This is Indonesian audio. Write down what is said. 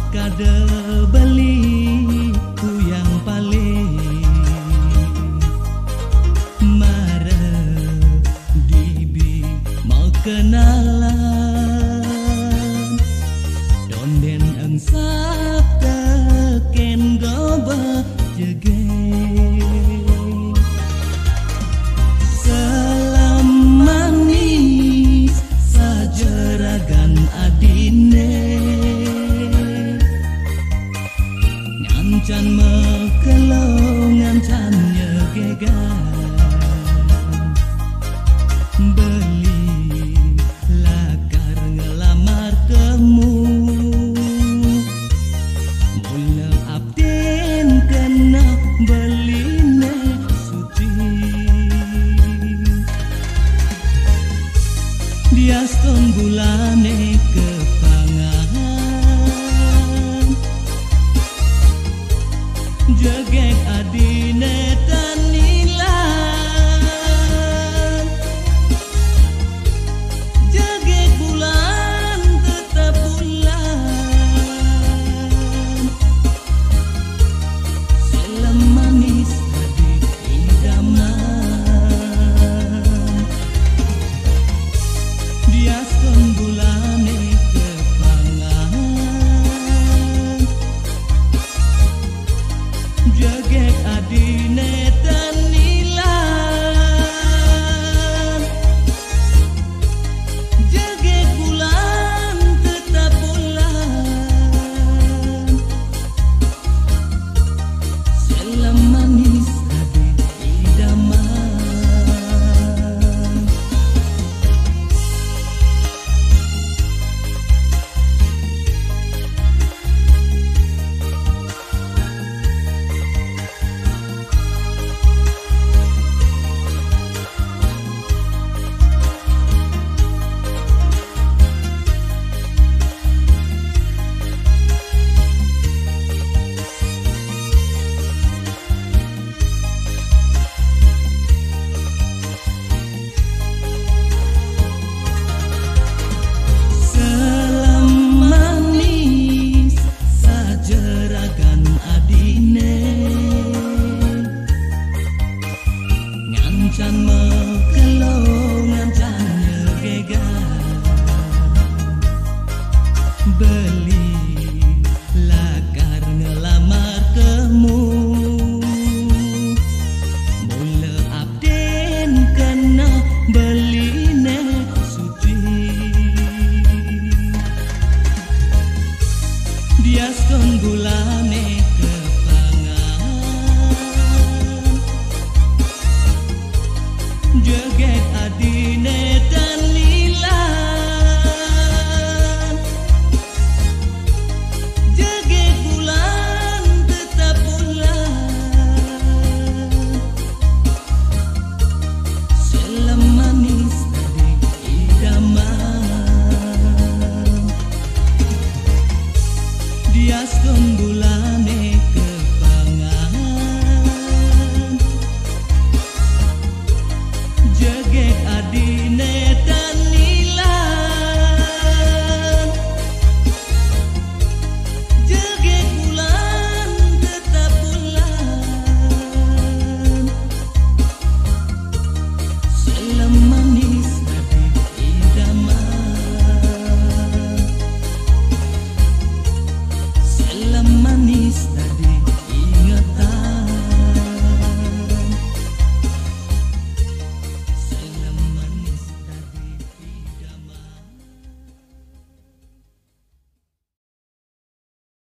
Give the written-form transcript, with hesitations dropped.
Kada beli ku yang paling marah dibi mau kenalan donden ang sabda ken goba jege salam manis sajeragan adine ngancan mekelong ngancan nyegegan beli lakar ngelamar temu mula abden kena beline suci diaston bulane kepangan jegek adine tanilan jegek bulan tetap bulan selam manis tadi idaman diaskon bulane kepangan jegek adine tanilan jegek bulan tetap bulan selam manis tadi idaman ngancan mekelong ngancan nyegegan beli lakar ngelamar temu mula abden kena beline suci diaskon bulane jegek adine tanilan jegek bulan tetap bulan selam manis tadi idaman diaskon bulan